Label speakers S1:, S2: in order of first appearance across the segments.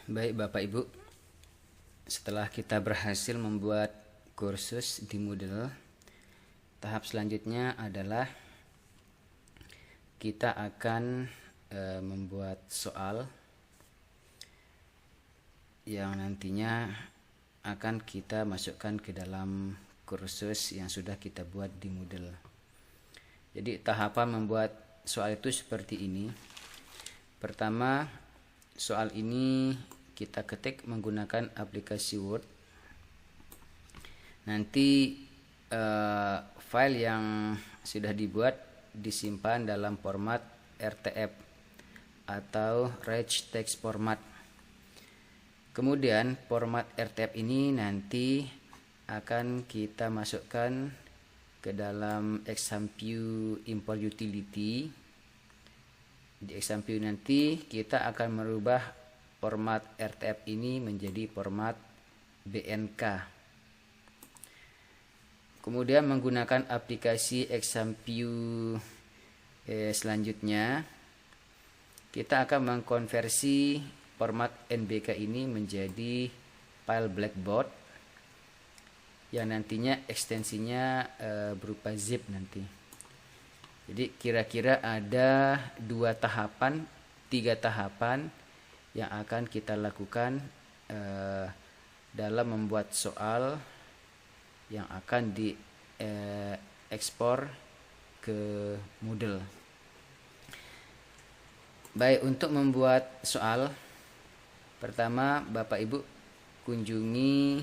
S1: Baik Bapak Ibu, setelah kita berhasil membuat kursus di Moodle, tahap selanjutnya adalah kita akan membuat soal yang nantinya akan kita masukkan ke dalam kursus yang sudah kita buat di Moodle. Jadi tahapan membuat soal itu seperti ini. Pertama, soal ini kita ketik menggunakan aplikasi Word. Nanti file yang sudah dibuat disimpan dalam format RTF atau Rich Text Format. Kemudian format RTF ini nanti akan kita masukkan ke dalam Examview Import Utility. Di Examview nanti kita akan merubah format RTF ini menjadi format BNK. Kemudian menggunakan aplikasi Examview selanjutnya kita akan mengkonversi format NBK ini menjadi file blackboard yang nantinya ekstensinya berupa zip nanti. Jadi kira-kira ada 3 tahapan yang akan kita lakukan dalam membuat soal yang akan diekspor ke Moodle. Baik, untuk membuat soal, pertama Bapak Ibu kunjungi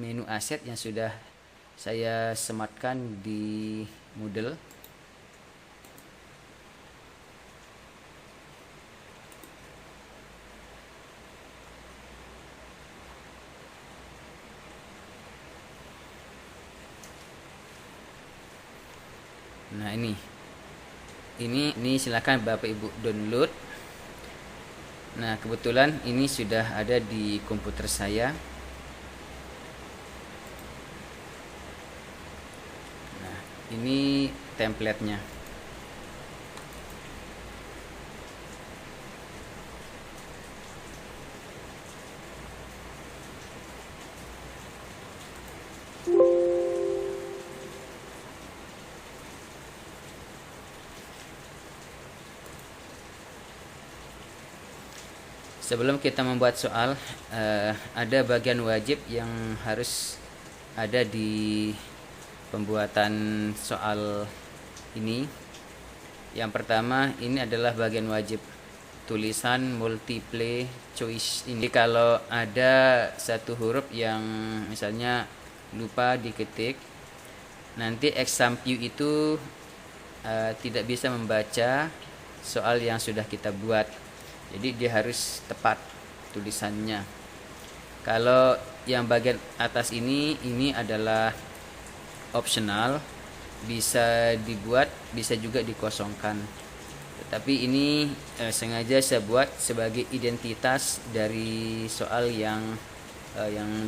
S1: menu aset yang sudah saya sematkan di Moodle. Nah, ini silakan Bapak Ibu download. Nah, kebetulan ini sudah ada di komputer saya. Nah, ini template-nya. Sebelum kita membuat soal, ada bagian wajib yang harus ada di pembuatan soal ini. Yang pertama, ini adalah bagian wajib tulisan multiple choice ini. Kalau ada satu huruf yang misalnya lupa diketik, nanti Examview itu tidak bisa membaca soal yang sudah kita buat. Jadi dia harus tepat tulisannya. Kalau yang bagian atas ini adalah optional, bisa dibuat, bisa juga dikosongkan. Tetapi ini sengaja saya buat sebagai identitas dari soal yang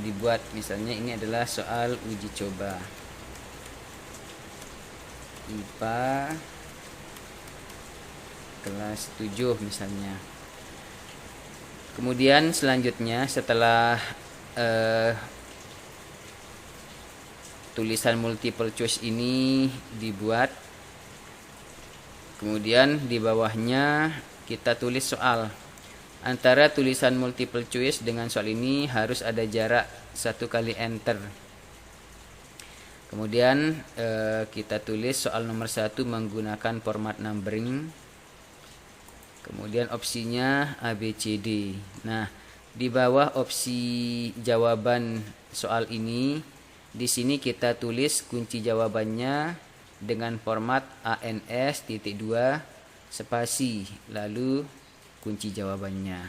S1: dibuat. Misalnya ini adalah soal uji coba IPA kelas 7 misalnya. Kemudian selanjutnya setelah tulisan multiple choice ini dibuat, kemudian di bawahnya kita tulis soal. Antara tulisan multiple choice dengan soal ini harus ada jarak 1 kali enter. Kemudian kita tulis soal nomor 1 menggunakan format numbering. Kemudian opsinya ABCD. Nah, di bawah opsi jawaban soal ini, di sini kita tulis kunci jawabannya dengan format ANS.2 spasi, lalu kunci jawabannya.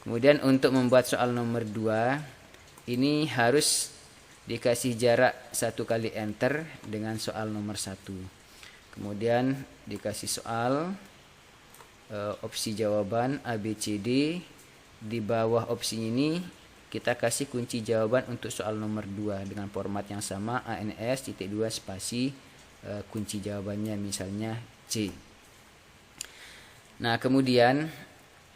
S1: Kemudian untuk membuat soal nomor 2, ini harus dikasih jarak 1 kali enter dengan soal nomor 1. Kemudian dikasih soal opsi jawaban ABCD. Di bawah opsi ini kita kasih kunci jawaban untuk soal nomor 2 dengan format yang sama ANS.2 spasi kunci jawabannya misalnya C. Nah, kemudian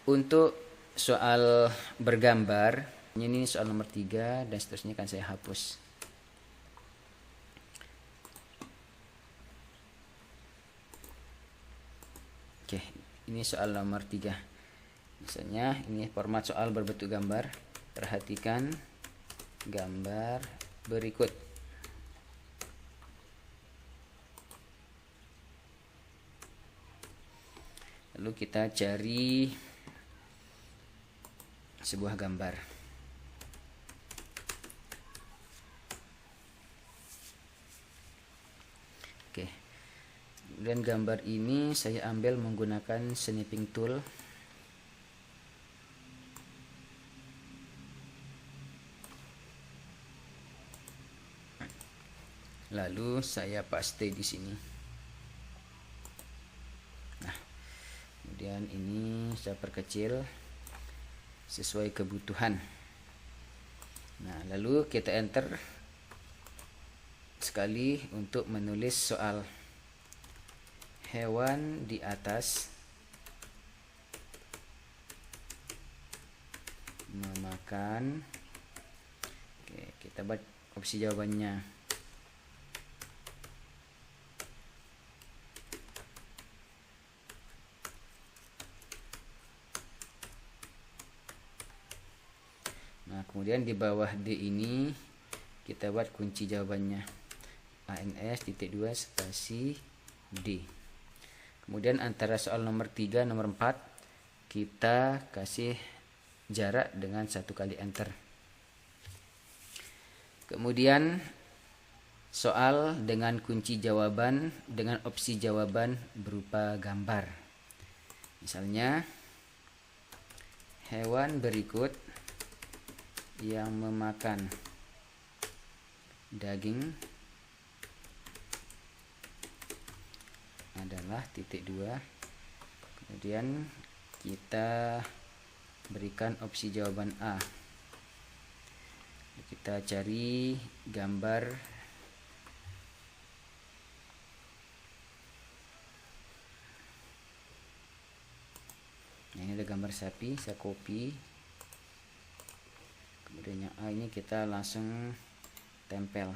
S1: untuk soal bergambar. Ini soal nomor 3 dan seterusnya akan saya hapus. Oke, ini soal nomor 3. Misalnya ini format soal berbentuk gambar. Perhatikan gambar berikut. Lalu kita cari sebuah gambar. Oke. Dan gambar ini saya ambil menggunakan snipping tool. Lalu saya paste di sini. Nah, kemudian ini saya perkecil sesuai kebutuhan. Nah, lalu kita enter sekali untuk menulis soal. Hewan di atas memakan. Oke, kita buat opsi jawabannya. Nah, kemudian di bawah D ini kita buat kunci jawabannya. ANS.2 spasi D. Kemudian antara soal nomor 3 nomor 4 kita kasih jarak dengan 1 kali enter. Kemudian soal dengan kunci jawaban dengan opsi jawaban berupa gambar. Misalnya hewan berikut yang memakan daging adalah titik 2. Kemudian kita berikan opsi jawaban A. Kita cari gambar ini ada gambar sapi, saya copy. Kemudian yang A ini kita langsung tempel.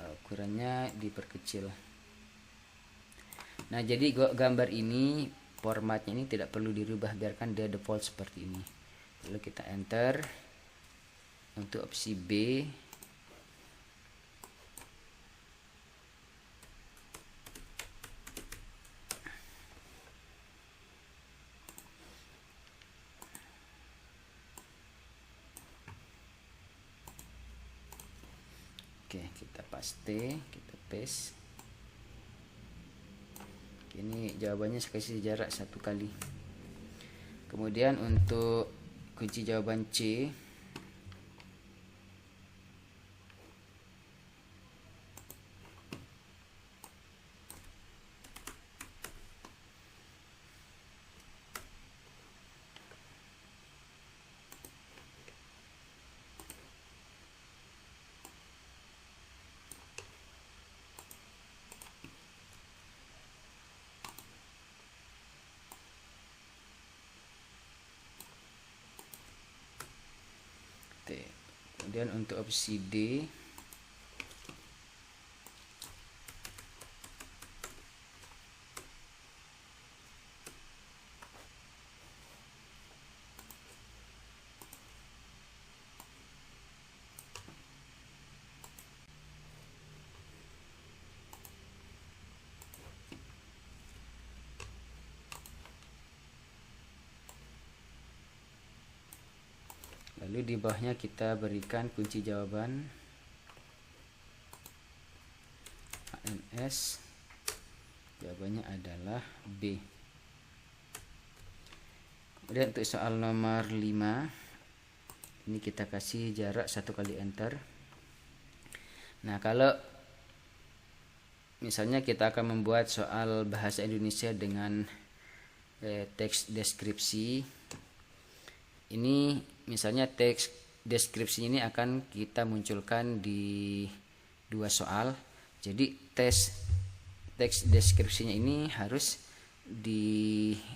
S1: Ukurannya diperkecil. Nah, jadi gambar ini formatnya ini tidak perlu dirubah, biarkan dia default seperti ini. Lalu kita enter untuk opsi B. Oke, kita paste, kita paste. Ini jawabannya saya kasih jarak 1 kali. Kemudian untuk kunci jawaban C, kemudian untuk opsi D, lalu di bawahnya kita berikan kunci jawaban ANS. Jawabannya adalah B. Kemudian untuk soal nomor 5 ini kita kasih jarak 1 kali enter. Nah, kalau misalnya kita akan membuat soal bahasa Indonesia dengan teks deskripsi, ini misalnya teks deskripsi ini akan kita munculkan di 2 soal. Jadi teks deskripsinya ini harus dibuat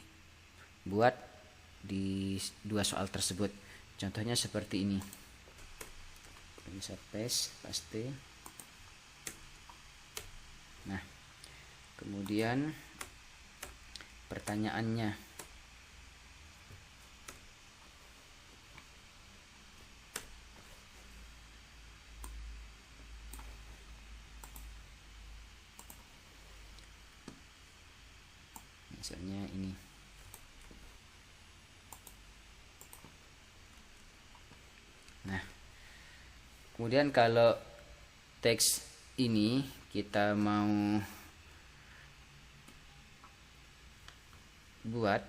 S1: di dua soal tersebut. Contohnya seperti ini. Bisa paste. Nah, kemudian pertanyaannya. Misalnya ini. Nah, kemudian kalau teks ini kita mau buat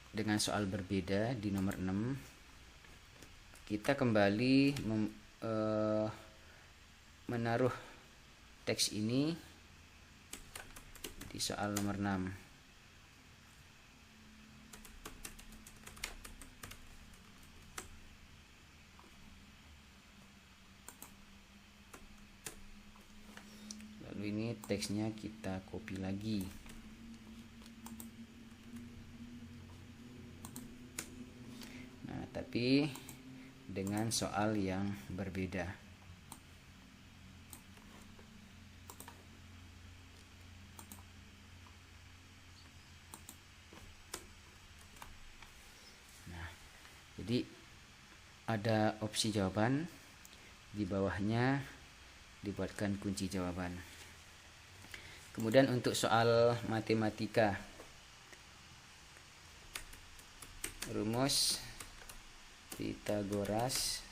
S1: dengan soal berbeda di nomor 6, kita kembali menaruh teks ini di soal nomor 6. Lalu ini teksnya kita copy lagi. Nah, tapi dengan soal yang berbeda. Jadi ada opsi jawaban, di bawahnya dibuatkan kunci jawaban. Kemudian untuk soal matematika, rumus Pythagoras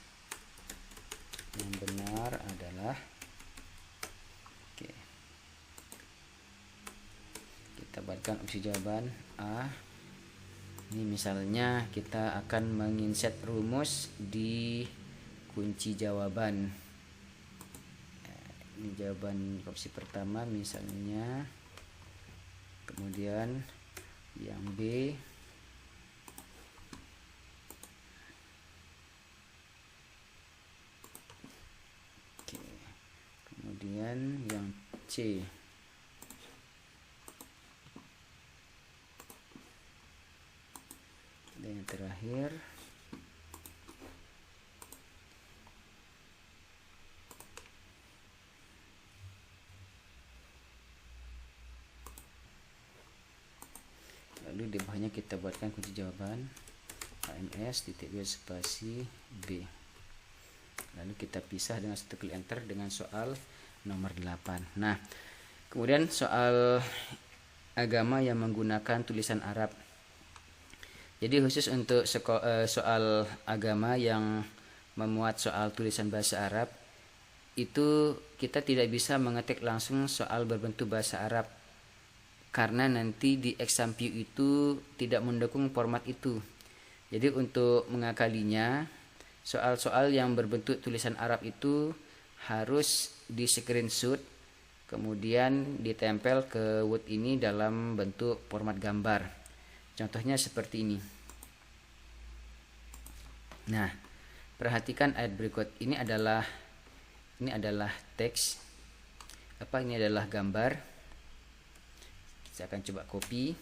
S1: yang benar adalah, kita buatkan opsi jawaban A. Ini misalnya kita akan menginsert rumus di kunci jawaban. Ini jawaban opsi pertama misalnya. Kemudian yang B. Kemudian yang C. Dan yang terakhir lalu di bawahnya kita buatkan kunci jawaban ANS titik 2 spasi B. Lalu kita pisah dengan satu klik enter dengan soal nomor 8. Nah, kemudian soal agama yang menggunakan tulisan Arab. Jadi khusus untuk soal agama yang memuat soal tulisan bahasa Arab, itu kita tidak bisa mengetik langsung soal berbentuk bahasa Arab, karena nanti di exam view itu tidak mendukung format itu. Jadi untuk mengakalinya, soal-soal yang berbentuk tulisan Arab itu harus di screenshot, kemudian ditempel ke Word ini dalam bentuk format gambar. Contohnya seperti ini. Nah, perhatikan ayat berikut. Ini adalah teks. Ini adalah gambar. Saya akan coba copy.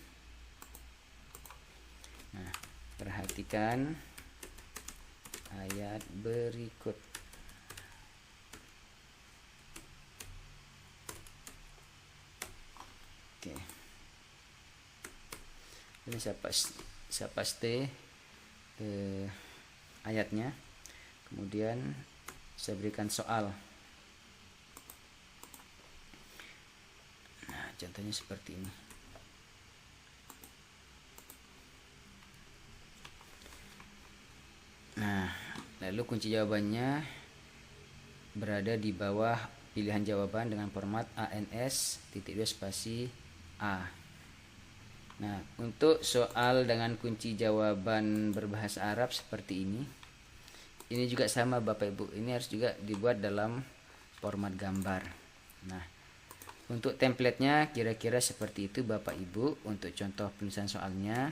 S1: Nah, perhatikan ayat berikut. Oke. Ini saya paste ayatnya, kemudian saya berikan soal. Nah, contohnya seperti ini. Nah, lalu kunci jawabannya berada di bawah pilihan jawaban dengan format ANS titik 2 spasi A. Nah, untuk soal dengan kunci jawaban berbahasa Arab seperti ini juga sama Bapak Ibu. Ini harus juga dibuat dalam format gambar. Nah, untuk templatenya kira-kira seperti itu Bapak Ibu untuk contoh penulisan soalnya.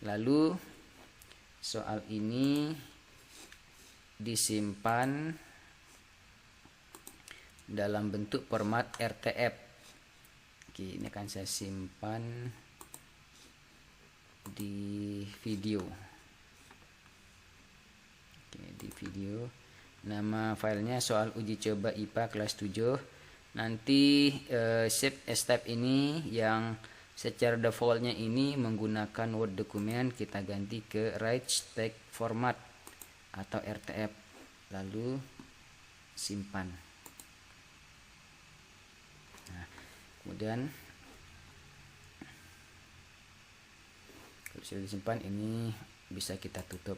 S1: Lalu soal ini disimpan dalam bentuk format RTF. Oke, ini akan saya simpan di video. Oke, di video. Nama filenya soal uji coba IPA kelas 7. Nanti save as type ini yang secara defaultnya ini menggunakan Word dokumen, kita ganti ke Rich Text Format atau RTF, lalu simpan. Nah, kemudian kalau sudah disimpan, ini bisa kita tutup.